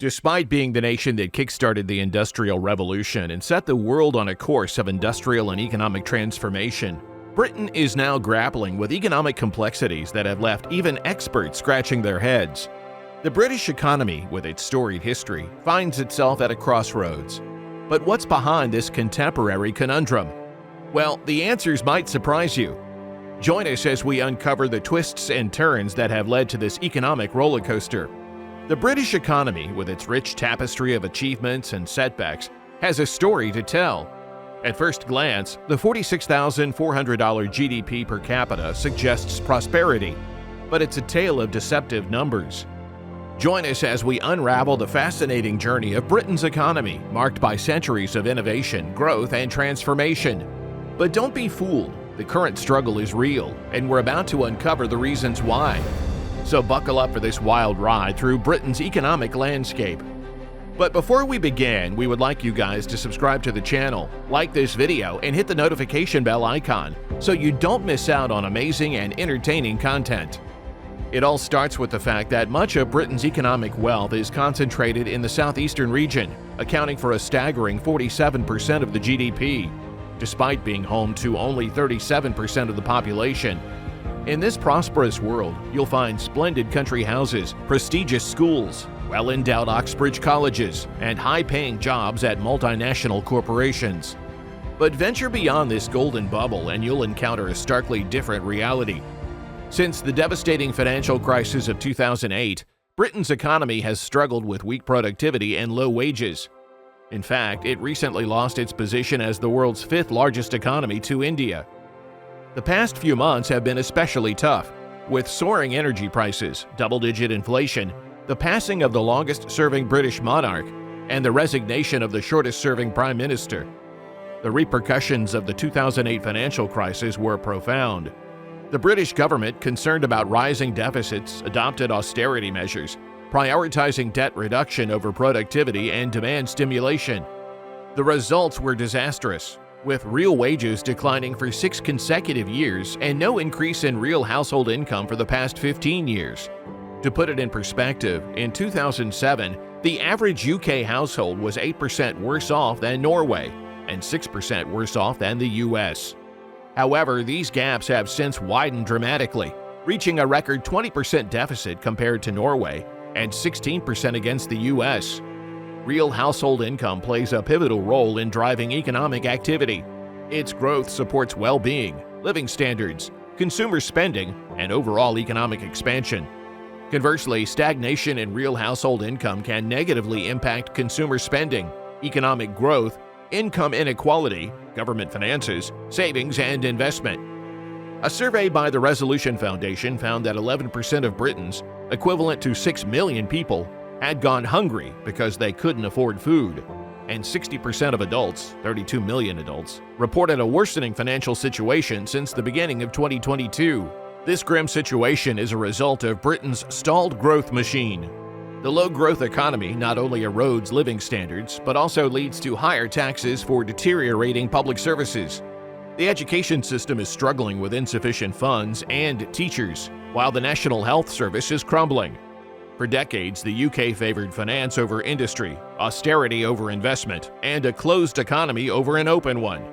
Despite being the nation that kickstarted the Industrial Revolution and set the world on a course of industrial and economic transformation, Britain is now grappling with economic complexities that have left even experts scratching their heads. The British economy, with its storied history, finds itself at a crossroads. But what's behind this contemporary conundrum? Well, the answers might surprise you. Join us as we uncover the twists and turns that have led to this economic roller coaster. The British economy, with its rich tapestry of achievements and setbacks, has a story to tell. At first glance, the $46,400 GDP per capita suggests prosperity, but it's a tale of deceptive numbers. Join us as we unravel the fascinating journey of Britain's economy, marked by centuries of innovation, growth, and transformation. But don't be fooled. The current struggle is real, and we're about to uncover the reasons why. So buckle up for this wild ride through Britain's economic landscape. But before we begin, we would like you guys to subscribe to the channel, like this video, and hit the notification bell icon so you don't miss out on amazing and entertaining content. It all starts with the fact that much of Britain's economic wealth is concentrated in the southeastern region, accounting for a staggering 47% of the GDP, despite being home to only 37% of the population. In this prosperous world, you'll find splendid country houses, prestigious schools, well-endowed Oxbridge colleges, and high-paying jobs at multinational corporations. But venture beyond this golden bubble and you'll encounter a starkly different reality. Since the devastating financial crisis of 2008, Britain's economy has struggled with weak productivity and low wages. In fact, it recently lost its position as the world's fifth largest economy to India. The past few months have been especially tough, with soaring energy prices, double-digit inflation, the passing of the longest-serving British monarch, and the resignation of the shortest-serving prime minister. The repercussions of the 2008 financial crisis were profound. The British government, concerned about rising deficits, adopted austerity measures, prioritizing debt reduction over productivity and demand stimulation. The results were disastrous, with real wages declining for 6 consecutive years and no increase in real household income for the past 15 years. To put it in perspective, in 2007, the average UK household was 8% worse off than Norway and 6% worse off than the US. However, these gaps have since widened dramatically, reaching a record 20% deficit compared to Norway and 16% against the US. Real household income plays a pivotal role in driving economic activity. Its growth supports well-being, living standards, consumer spending, and overall economic expansion. Conversely, stagnation in real household income can negatively impact consumer spending, economic growth, income inequality, government finances, savings, and investment. A survey by the Resolution Foundation found that 11% of Britons, equivalent to 6 million people, had gone hungry because they couldn't afford food, and 60% of adults, 32 million adults, reported a worsening financial situation since the beginning of 2022. This grim situation is a result of Britain's stalled growth machine. The low-growth economy not only erodes living standards, but also leads to higher taxes for deteriorating public services. The education system is struggling with insufficient funds and teachers, while the National Health Service is crumbling. For decades, the UK favored finance over industry, austerity over investment, and a closed economy over an open one.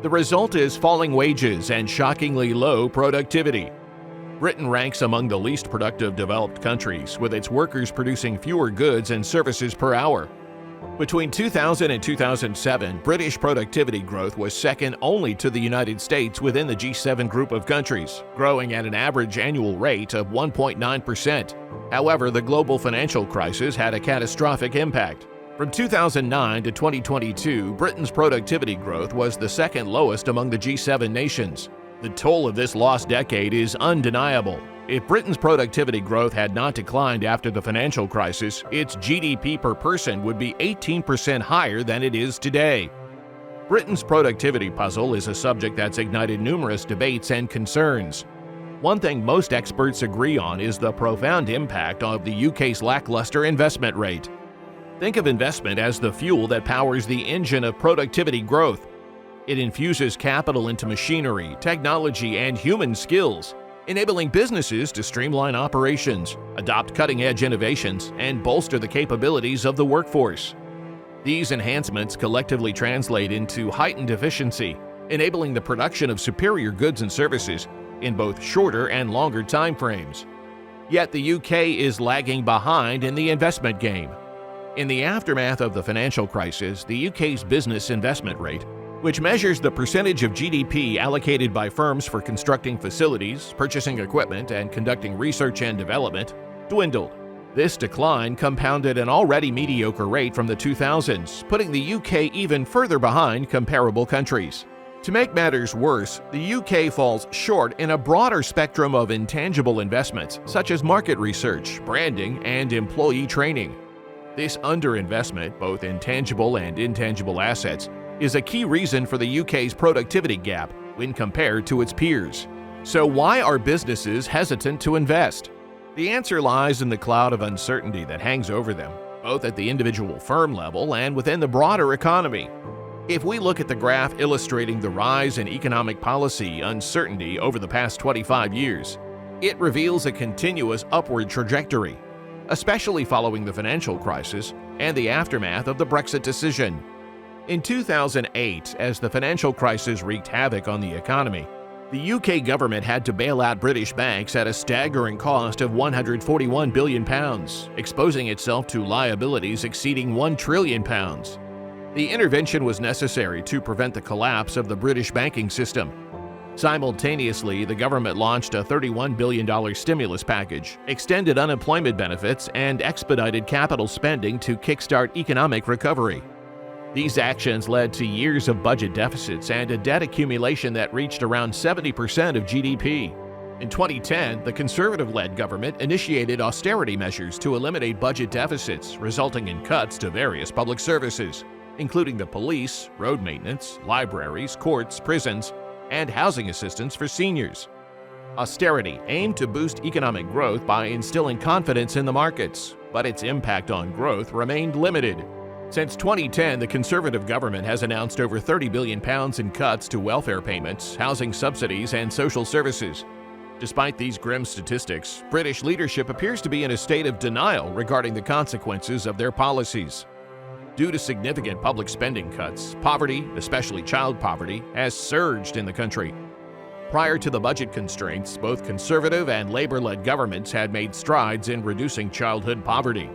The result is falling wages and shockingly low productivity. Britain ranks among the least productive developed countries, with its workers producing fewer goods and services per hour. Between 2000 and 2007, British productivity growth was second only to the United States within the G7 group of countries, growing at an average annual rate of 1.9%. However, the global financial crisis had a catastrophic impact. From 2009 to 2022, Britain's productivity growth was the second lowest among the G7 nations. The toll of this lost decade is undeniable. If Britain's productivity growth had not declined after the financial crisis, its GDP per person would be 18% higher than it is today. Britain's productivity puzzle is a subject that's ignited numerous debates and concerns. One thing most experts agree on is the profound impact of the UK's lackluster investment rate. Think of investment as the fuel that powers the engine of productivity growth. It infuses capital into machinery, technology, and human skills, enabling businesses to streamline operations, adopt cutting-edge innovations, and bolster the capabilities of the workforce. These enhancements collectively translate into heightened efficiency, enabling the production of superior goods and services in both shorter and longer time frames. Yet the UK is lagging behind in the investment game. In the aftermath of the financial crisis, the UK's business investment rate, which measures the percentage of GDP allocated by firms for constructing facilities, purchasing equipment, and conducting research and development, dwindled. This decline compounded an already mediocre rate from the 2000s, putting the UK even further behind comparable countries. To make matters worse, the UK falls short in a broader spectrum of intangible investments, such as market research, branding, and employee training. This underinvestment, both in tangible and intangible assets, is a key reason for the UK's productivity gap when compared to its peers. So why are businesses hesitant to invest? The answer lies in the cloud of uncertainty that hangs over them, both at the individual firm level and within the broader economy. If we look at the graph illustrating the rise in economic policy uncertainty over the past 25 years, it reveals a continuous upward trajectory, especially following the financial crisis and the aftermath of the Brexit decision. In 2008, as the financial crisis wreaked havoc on the economy, the UK government had to bail out British banks at a staggering cost of £141 billion, exposing itself to liabilities exceeding £1 trillion. The intervention was necessary to prevent the collapse of the British banking system. Simultaneously, the government launched a $31 billion stimulus package, extended unemployment benefits, and expedited capital spending to kickstart economic recovery. These actions led to years of budget deficits and a debt accumulation that reached around 70% of GDP. In 2010, the Conservative-led government initiated austerity measures to eliminate budget deficits, resulting in cuts to various public services, including the police, road maintenance, libraries, courts, prisons, and housing assistance for seniors. Austerity aimed to boost economic growth by instilling confidence in the markets, but its impact on growth remained limited. Since 2010, the Conservative government has announced over £30 billion in cuts to welfare payments, housing subsidies, and social services. Despite these grim statistics, British leadership appears to be in a state of denial regarding the consequences of their policies. Due to significant public spending cuts, poverty, especially child poverty, has surged in the country. Prior to the budget constraints, both Conservative and Labour-led governments had made strides in reducing childhood poverty.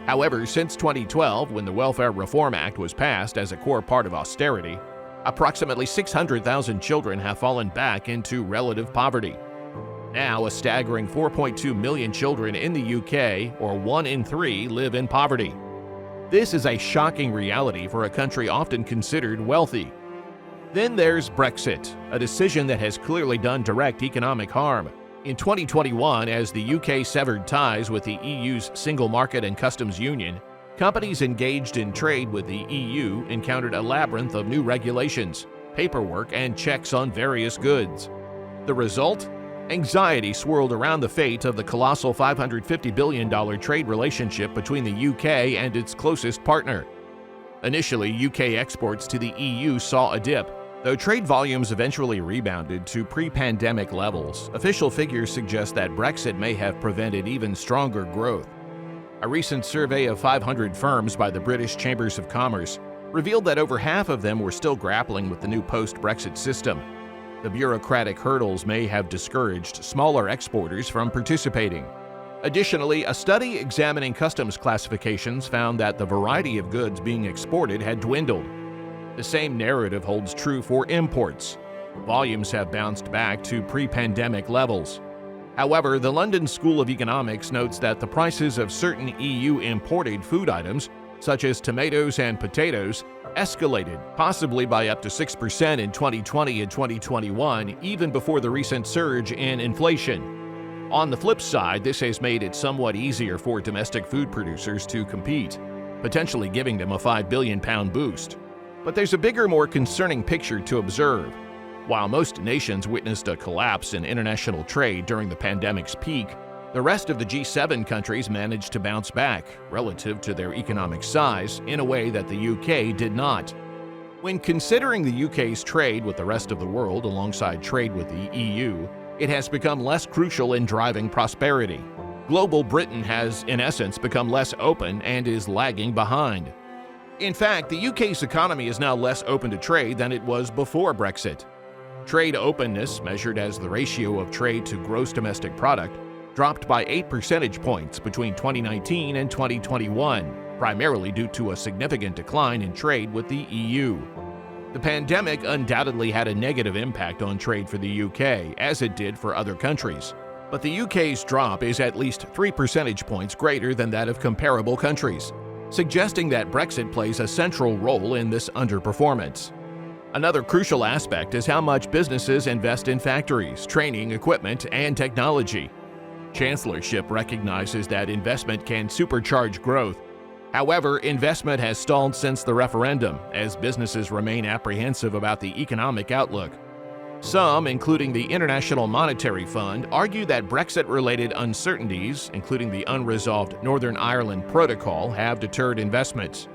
However, since 2012, when the Welfare Reform Act was passed as a core part of austerity, approximately 600,000 children have fallen back into relative poverty. Now, a staggering 4.2 million children in the UK, or 1 in 3, live in poverty. This is a shocking reality for a country often considered wealthy. Then there's Brexit, a decision that has clearly done direct economic harm. In 2021, as the UK severed ties with the EU's Single Market and Customs Union, companies engaged in trade with the EU encountered a labyrinth of new regulations, paperwork, and checks on various goods. The result? Anxiety swirled around the fate of the colossal $550 billion trade relationship between the UK and its closest partner. Initially, UK exports to the EU saw a dip. Though trade volumes eventually rebounded to pre-pandemic levels, official figures suggest that Brexit may have prevented even stronger growth. A recent survey of 500 firms by the British Chambers of Commerce revealed that over half of them were still grappling with the new post-Brexit system. The bureaucratic hurdles may have discouraged smaller exporters from participating. Additionally, a study examining customs classifications found that the variety of goods being exported had dwindled. The same narrative holds true for imports. Volumes have bounced back to pre-pandemic levels. However, the London School of Economics notes that the prices of certain EU imported food items, such as tomatoes and potatoes, escalated, possibly by up to 6% in 2020 and 2021, even before the recent surge in inflation. On the flip side, this has made it somewhat easier for domestic food producers to compete, potentially giving them a £5 billion boost. But there's a bigger, more concerning picture to observe. While most nations witnessed a collapse in international trade during the pandemic's peak, the rest of the G7 countries managed to bounce back, relative to their economic size, in a way that the UK did not. When considering the UK's trade with the rest of the world alongside trade with the EU, It has become less crucial in driving prosperity. Global Britain has, in essence, become less open and is lagging behind. In fact, the UK's economy is now less open to trade than it was before Brexit. Trade openness, measured as the ratio of trade to gross domestic product, dropped by 8 percentage points between 2019 and 2021, primarily due to a significant decline in trade with the EU. The pandemic undoubtedly had a negative impact on trade for the UK, as it did for other countries. But the UK's drop is at least 3 percentage points greater than that of comparable countries, suggesting that Brexit plays a central role in this underperformance. Another crucial aspect is how much businesses invest in factories, training, equipment, and technology. Chancellorship recognizes that investment can supercharge growth. However, investment has stalled since the referendum, as businesses remain apprehensive about the economic outlook. Some, including the International Monetary Fund, argue that Brexit-related uncertainties, including the unresolved Northern Ireland Protocol, have deterred investments.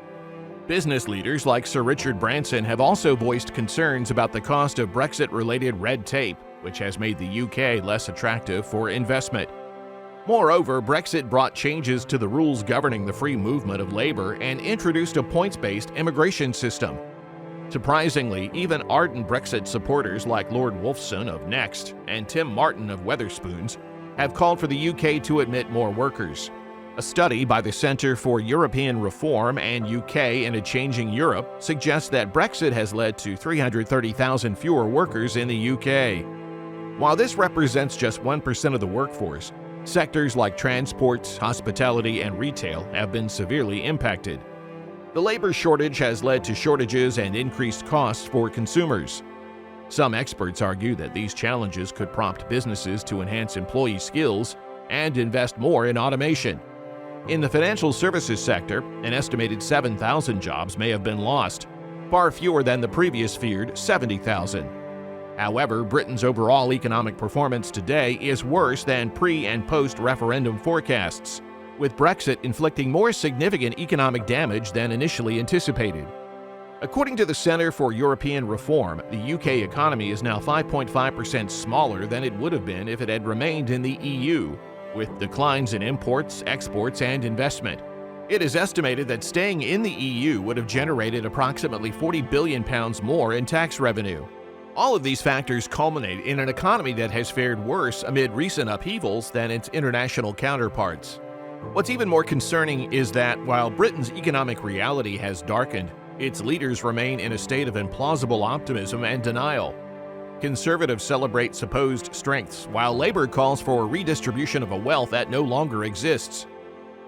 Business leaders like Sir Richard Branson have also voiced concerns about the cost of Brexit-related red tape, which has made the UK less attractive for investment. Moreover, Brexit brought changes to the rules governing the free movement of labor and introduced a points-based immigration system. Surprisingly, even ardent Brexit supporters like Lord Wolfson of Next and Tim Martin of Wetherspoons have called for the UK to admit more workers. A study by the Centre for European Reform and UK in a Changing Europe suggests that Brexit has led to 330,000 fewer workers in the UK. While this represents just 1% of the workforce, sectors like transport, hospitality, and retail have been severely impacted. The labor shortage has led to shortages and increased costs for consumers. Some experts argue that these challenges could prompt businesses to enhance employee skills and invest more in automation. In the financial services sector, an estimated 7,000 jobs may have been lost, far fewer than the previous feared 70,000. However, Britain's overall economic performance today is worse than pre- and post-referendum forecasts, with Brexit inflicting more significant economic damage than initially anticipated. According to the Centre for European Reform, the UK economy is now 5.5% smaller than it would have been if it had remained in the EU, with declines in imports, exports, and investment. It is estimated that staying in the EU would have generated approximately £40 billion more in tax revenue. All of these factors culminate in an economy that has fared worse amid recent upheavals than its international counterparts. What's even more concerning is that while Britain's economic reality has darkened, its leaders remain in a state of implausible optimism and denial. Conservatives celebrate supposed strengths, while Labour calls for a redistribution of a wealth that no longer exists.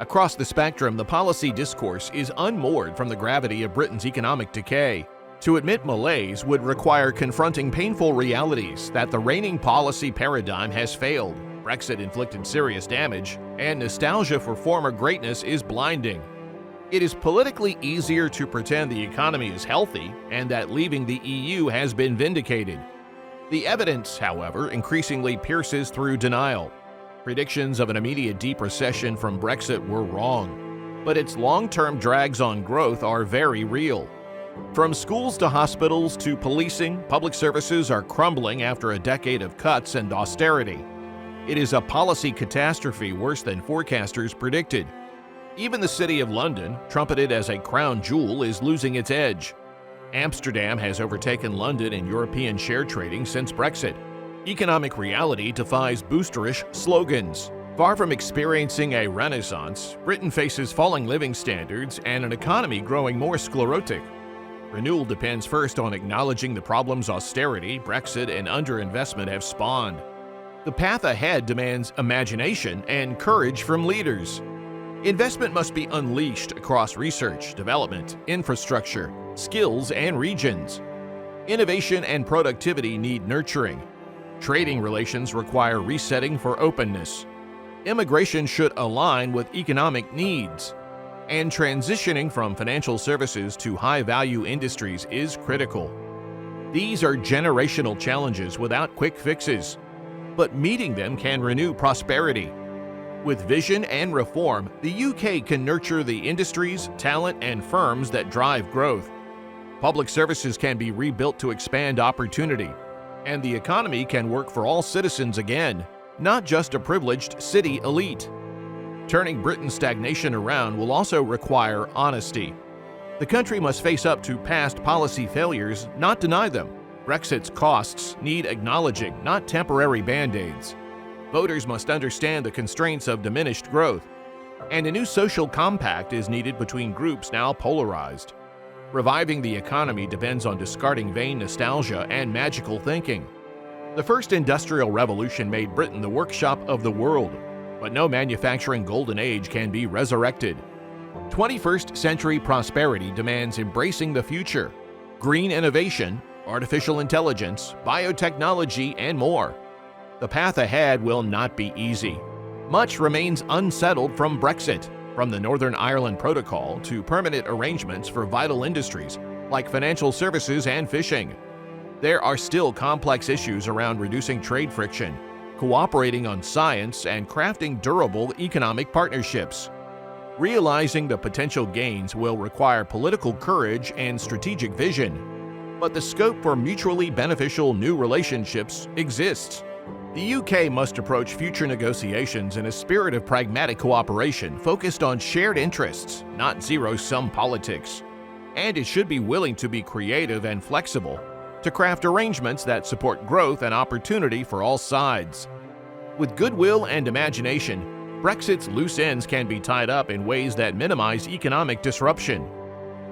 Across the spectrum, the policy discourse is unmoored from the gravity of Britain's economic decay. To admit malaise would require confronting painful realities that the reigning policy paradigm has failed, Brexit inflicted serious damage, and nostalgia for former greatness is blinding. It is politically easier to pretend the economy is healthy and that leaving the EU has been vindicated. The evidence, however, increasingly pierces through denial. Predictions of an immediate deep recession from Brexit were wrong, but its long-term drags on growth are very real. From schools to hospitals to policing, public services are crumbling after a decade of cuts and austerity. It is a policy catastrophe worse than forecasters predicted. Even the City of London, trumpeted as a crown jewel, is losing its edge. Amsterdam has overtaken London in European share trading since Brexit. Economic reality defies boosterish slogans. Far from experiencing a renaissance, Britain faces falling living standards and an economy growing more sclerotic. Renewal depends first on acknowledging the problems austerity, Brexit, and underinvestment have spawned. The path ahead demands imagination and courage from leaders. Investment must be unleashed across research, development, infrastructure, skills, and regions. Innovation and productivity need nurturing. Trading relations require resetting for openness. Immigration should align with economic needs. And transitioning from financial services to high-value industries is critical. These are generational challenges without quick fixes, but meeting them can renew prosperity. With vision and reform, the UK can nurture the industries, talent, and firms that drive growth. Public services can be rebuilt to expand opportunity. and the economy can work for all citizens again, not just a privileged city elite. Turning Britain's stagnation around will also require honesty. The country must face up to past policy failures, not deny them. Brexit's costs need acknowledging, not temporary band-aids. Voters must understand the constraints of diminished growth, and a new social compact is needed between groups now polarized. Reviving the economy depends on discarding vain nostalgia and magical thinking. The first industrial revolution made Britain the workshop of the world, but no manufacturing golden age can be resurrected. 21st century prosperity demands embracing the future, green innovation, artificial intelligence, biotechnology, and more. The path ahead will not be easy. Much remains unsettled from Brexit, from the Northern Ireland Protocol to permanent arrangements for vital industries like financial services and fishing. There are still complex issues around reducing trade friction, cooperating on science, and crafting durable economic partnerships. Realizing the potential gains will require political courage and strategic vision, but the scope for mutually beneficial new relationships exists. The UK must approach future negotiations in a spirit of pragmatic cooperation focused on shared interests, not zero-sum politics. And it should be willing to be creative and flexible, to craft arrangements that support growth and opportunity for all sides. With goodwill and imagination, Brexit's loose ends can be tied up in ways that minimize economic disruption.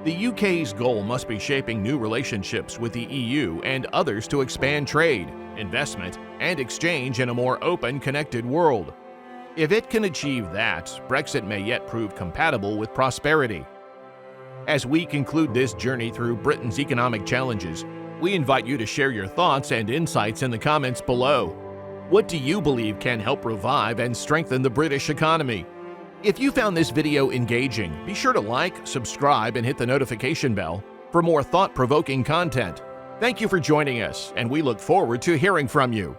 The UK's goal must be shaping new relationships with the EU and others to expand trade, investment, and exchange in a more open, connected world. If it can achieve that, Brexit may yet prove compatible with prosperity. As we conclude this journey through Britain's economic challenges, we invite you to share your thoughts and insights in the comments below. What do you believe can help revive and strengthen the British economy? If you found this video engaging, be sure to like, subscribe, and hit the notification bell for more thought-provoking content. Thank you for joining us, and we look forward to hearing from you.